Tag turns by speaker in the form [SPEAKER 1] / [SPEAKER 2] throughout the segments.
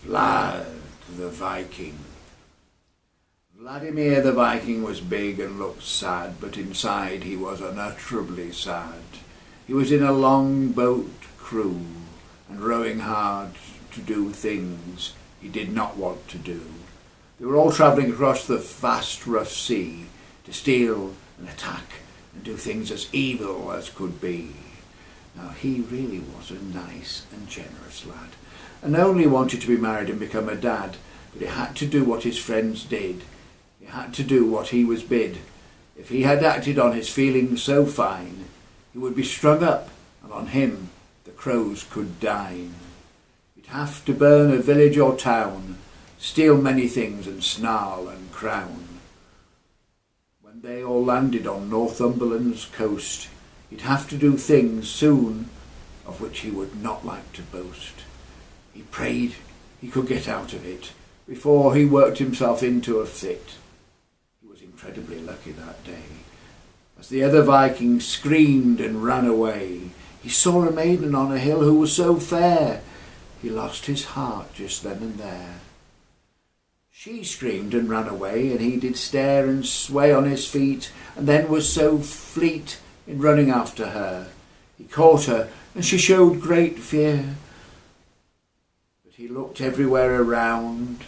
[SPEAKER 1] Vlad the Viking. Vladimir the Viking was big and looked sad, but inside he was unutterably sad. He was in a long boat crew and rowing hard to do things he did not want to do. They were all travelling across the vast rough sea to steal and attack and do things as evil as could be. Now he really was a nice and generous lad, and only wanted to be married and become a dad, but he had to do what his friends did. He had to do what he was bid. If he had acted on his feelings so fine, he would be strung up, and on him the crows could dine. He'd have to burn a village or town, steal many things and snarl and crown. When they all landed on Northumberland's coast, he'd have to do things soon of which he would not like to boast. He prayed he could get out of it before he worked himself into a fit. He was incredibly lucky that day. As the other Vikings screamed and ran away, he saw a maiden on a hill who was so fair, he lost his heart just then and there. She screamed and ran away, and he did stare and sway on his feet, and then was so fleet in running after her. He caught her, and she showed great fear. But he looked everywhere around,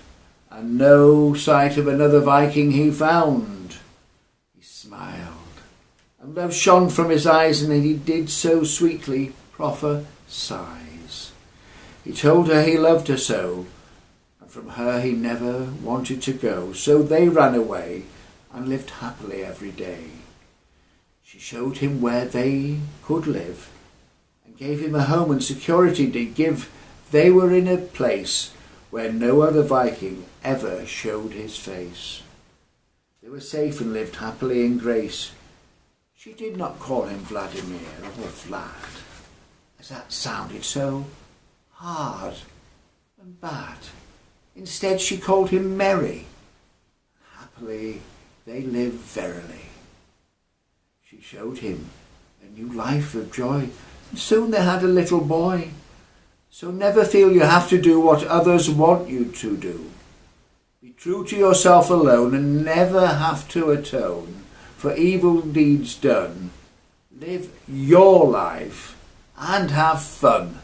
[SPEAKER 1] and no sight of another Viking he found. He smiled, and love shone from his eyes, and he did so sweetly proffer sighs. He told her he loved her so, and from her he never wanted to go. So they ran away and lived happily every day. She showed him where they could live, and gave him a home and security did give. They were in a place where no other Viking ever showed his face. They were safe and lived happily in grace. She did not call him Vladimir or Vlad, as that sounded so hard and bad. Instead she called him Merry. Happily they lived verily. She showed him a new life of joy, and soon they had a little boy. So never feel you have to do what others want you to do. Be true to yourself alone and never have to atone for evil deeds done. Live your life and have fun.